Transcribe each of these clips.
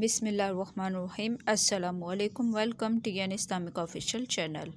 بسم اللہ الرحمن الرحیم۔ السلام علیکم، welcome T an Islamic official channel.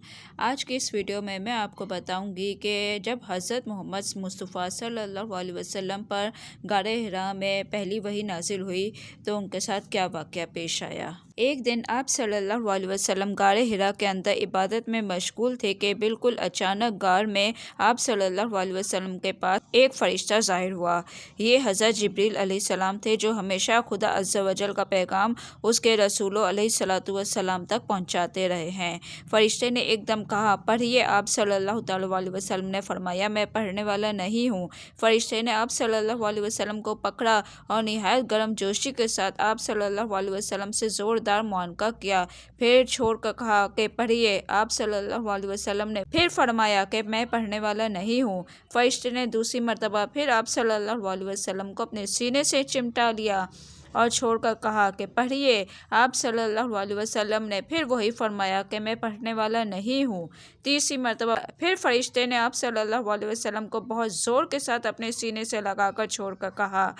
آج کی اس ویڈیو میں آپ کو بتاؤں گی کہ جب حضرت محمد مصطفیٰ صلی اللہ علیہ وسلم پر غار حرا میں پہلی وحی نازل ہوئی تو ان کے ساتھ کیا واقعہ پیش آیا۔ ایک دن آپ صلی اللہ علیہ وسلم غار حرا کے اندر عبادت میں مشغول تھے کہ بالکل اچانک غار میں آپ صلی اللہ علیہ وسلم کے پاس ایک فرشتہ ظاہر ہوا۔ یہ حضرت جبریل علیہ السلام تھے جو ہمیشہ خدا عز و جل کا پیغام اس کے رسولوں علیہ الصلوۃ والسلام تک پہنچاتے رہے ہیں۔ فرشتے نے ایک دم کہا، پڑھیے۔ آپ صلی اللہ تعالیٰ علیہ وسلم نے فرمایا، میں پڑھنے والا نہیں ہوں۔ فرشتے نے آپ صلی اللہ علیہ وسلم کو پکڑا اور نہایت گرم جوشی کے ساتھ آپ صلی اللہ علیہ وسلم سے زوردار معانقہ کیا، پھر چھوڑ کر کہا کہ پڑھیے۔ آپ صلی اللہ علیہ وسلم نے پھر فرمایا کہ میں پڑھنے والا نہیں ہوں۔ فرشتے نے دوسری مرتبہ پھر آپ صلی اللہ علیہ وسلم کو اپنے سینے سے چمٹا لیا اور چھوڑ کر کہا کہ پڑھیے۔ آپ صلی اللہ علیہ وسلم نے پھر وہی فرمایا کہ میں پڑھنے والا نہیں ہوں۔ تیسری مرتبہ پھر فرشتے نے آپ صلی اللہ علیہ وسلم کو بہت زور کے ساتھ اپنے سینے سے لگا کر چھوڑ کر کہا،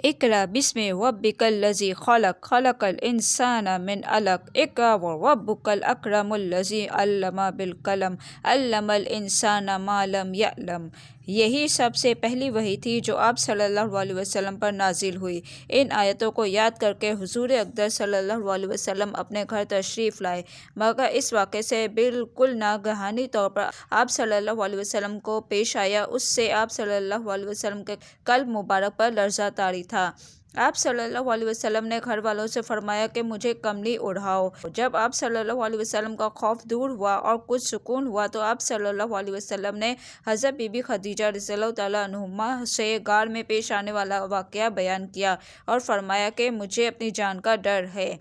اقرأ بسم ربک الذی خلق، خلق الانسان من علق، اقرأ وربک الاکرم الذی علم بالقلم، علم الانسان ما لم یعلم۔ یہی سب سے پہلی وحی تھی جو آپ صلی اللہ علیہ وسلم پر نازل ہوئی۔ ان آیتوں کو یاد کر کے حضور اقدس صلی اللہ علیہ وسلم اپنے گھر تشریف لائے، مگر اس واقعے سے بالکل ناگہانی طور پر آپ صلی اللہ علیہ وسلم کو پیش آیا، اس سے آپ صلی اللہ علیہ وسلم کے قلب مبارک پر لرزہ طاری تھا۔ آپ صلی اللہ علیہ وسلم نے گھر والوں سے فرمایا کہ مجھے کملی اڑھاؤ۔ جب آپ صلی اللہ علیہ وسلم کا خوف دور ہوا اور کچھ سکون ہوا تو آپ صلی اللہ علیہ وسلم نے حضرت بی بی خدیجہ رضی اللہ تعالیٰ عنہما سے غار میں پیش آنے والا واقعہ بیان کیا اور فرمایا کہ مجھے اپنی جان کا ڈر ہے۔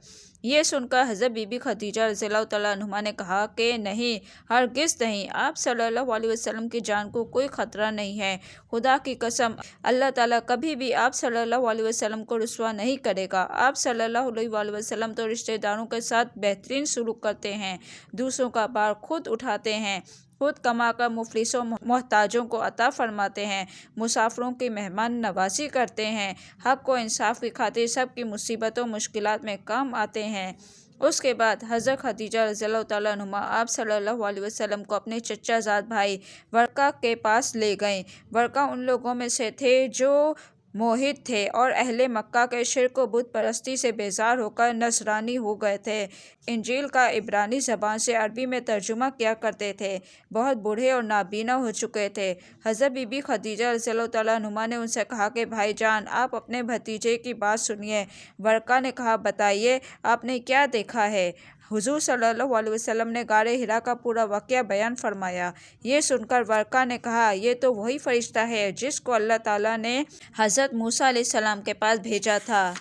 یہ سن کر حضرت بی بی خدیجہ رضی اللہ تعالیٰ عنہما نے کہا کہ نہیں، ہرگز نہیں، آپ صلی اللہ علیہ وسلم کی جان کو کوئی خطرہ نہیں ہے۔ خدا کی قسم، اللہ تعالیٰ کبھی بھی آپ صلی اللہ علیہ وسلم کو رسوا نہیں کرے گا۔ آپ صلی اللہ علیہ وسلم تو رشتہ داروں کے ساتھ بہترین سلوک کرتے ہیں، دوسروں کا بار خود اٹھاتے ہیں، خود کما کر مفلسوں محتاجوں کو عطا فرماتے ہیں، مسافروں کی مہمان نوازی کرتے ہیں، حق و انصاف کی خاطر سب کی مصیبتوں مشکلات میں کام آتے ہیں۔ اس کے بعد حضرت خدیجہ رضی اللہ تعالیٰ عنہما آپ صلی اللہ علیہ وسلم کو اپنے چچا زاد بھائی ورقہ کے پاس لے گئیں۔ ورقہ ان لوگوں میں سے تھے جو موحد تھے اور اہل مکہ کے شرک و بت پرستی سے بیزار ہو کر نصرانی ہو گئے تھے۔ انجیل کا عبرانی زبان سے عربی میں ترجمہ کیا کرتے تھے، بہت بوڑھے اور نابینا ہو چکے تھے۔ حضرت بی بی خدیجہ رضی اللہ تعالیٰ عنہما نے ان سے کہا کہ بھائی جان، آپ اپنے بھتیجے کی بات سنیے۔ ورقہ نے کہا، بتائیے، آپ نے کیا دیکھا ہے؟ حضور صلی اللہ علیہ وسلم نے غار حرا کا پورا واقعہ بیان فرمایا۔ یہ سن کر ورقہ نے کہا، یہ تو وہی فرشتہ ہے جس کو اللہ تعالیٰ نے حضرت موسیٰ علیہ السلام کے پاس بھیجا تھا۔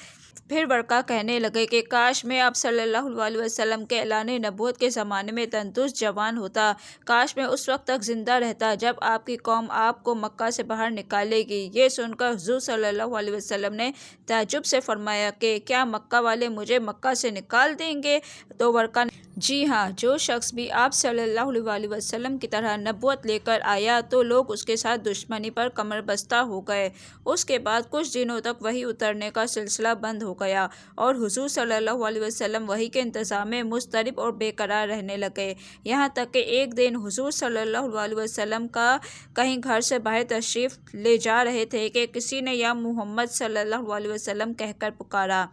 پھر ورقہ کہنے لگے کہ کاش میں آپ صلی اللہ علیہ وسلم کے اعلان نبوت کے زمانے میں تندرست جوان ہوتا، کاش میں اس وقت تک زندہ رہتا جب آپ کی قوم آپ کو مکہ سے باہر نکالے گی۔ یہ سن کر حضور صلی اللہ علیہ وسلم نے تعجب سے فرمایا کہ کیا مکہ والے مجھے مکہ سے نکال دیں گے؟ تو ورقہ نے جی ہاں، جو شخص بھی آپ صلی اللہ علیہ وسلم کی طرح نبوت لے کر آیا تو لوگ اس کے ساتھ دشمنی پر کمر بستہ ہو گئے۔ اس کے بعد کچھ دنوں تک وحی اترنے کا سلسلہ بند ہو گیا اور حضور صلی اللہ علیہ وسلم وحی کے انتظار میں مضطرب اور بے قرار رہنے لگے، یہاں تک کہ ایک دن حضور صلی اللہ علیہ وسلم کا کہیں گھر سے باہر تشریف لے جا رہے تھے کہ کسی نے یا محمد صلی اللہ علیہ وسلم کہہ کر پکارا۔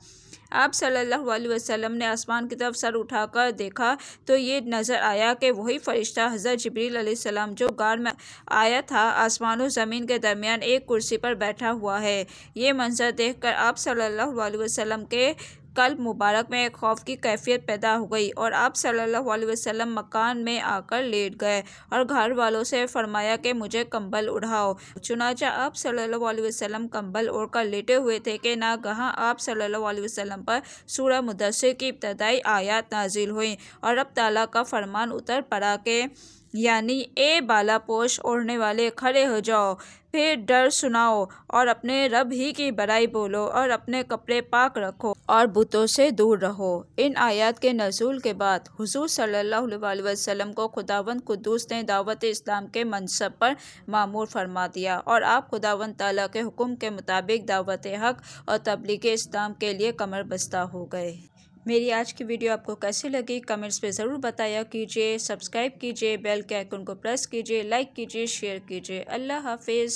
آپ صلی اللہ علیہ وسلم نے آسمان کی طرف سر اٹھا کر دیکھا تو یہ نظر آیا کہ وہی فرشتہ حضرت جبریل علیہ السلام جو غار میں آیا تھا آسمان و زمین کے درمیان ایک کرسی پر بیٹھا ہوا ہے۔ یہ منظر دیکھ کر آپ صلی اللہ علیہ وسلم کے قلب مبارک میں ایک خوف کی کیفیت پیدا ہو گئی اور آپ صلی اللہ علیہ وسلم مکان میں آ کر لیٹ گئے اور گھر والوں سے فرمایا کہ مجھے کمبل اڑھاؤ۔ چنانچہ آپ صلی اللہ علیہ وسلم کمبل اوڑھ کر لیٹے ہوئے تھے کہ ناگہاں آپ صلی اللہ علیہ وسلم پر سورہ مدثر کی ابتدائی آیات نازل ہوئیں اور رب تعالیٰ کا فرمان اتر پڑا کہ یعنی اے بالا پوش اوڑھنے والے کھڑے ہو جاؤ، پھر ڈر سناؤ اور اپنے رب ہی کی بڑائی بولو اور اپنے کپڑے پاک رکھو اور بتوں سے دور رہو۔ ان آیات کے نزول کے بعد حضور صلی اللہ علیہ وسلم کو خداوند قدوس نے دعوت اسلام کے منصب پر مامور فرما دیا اور آپ خداوند تعالیٰ کے حکم کے مطابق دعوت حق اور تبلیغ اسلام کے لیے کمر بستہ ہو گئے۔ میری آج کی ویڈیو آپ کو کیسی لگی کمنٹس پہ ضرور بتایا کیجیے، سبسکرائب کیجیے، بیل کے آئیکن کو پریس کیجیے، لائک کیجیے، شیئر کیجیے۔ اللہ حافظ۔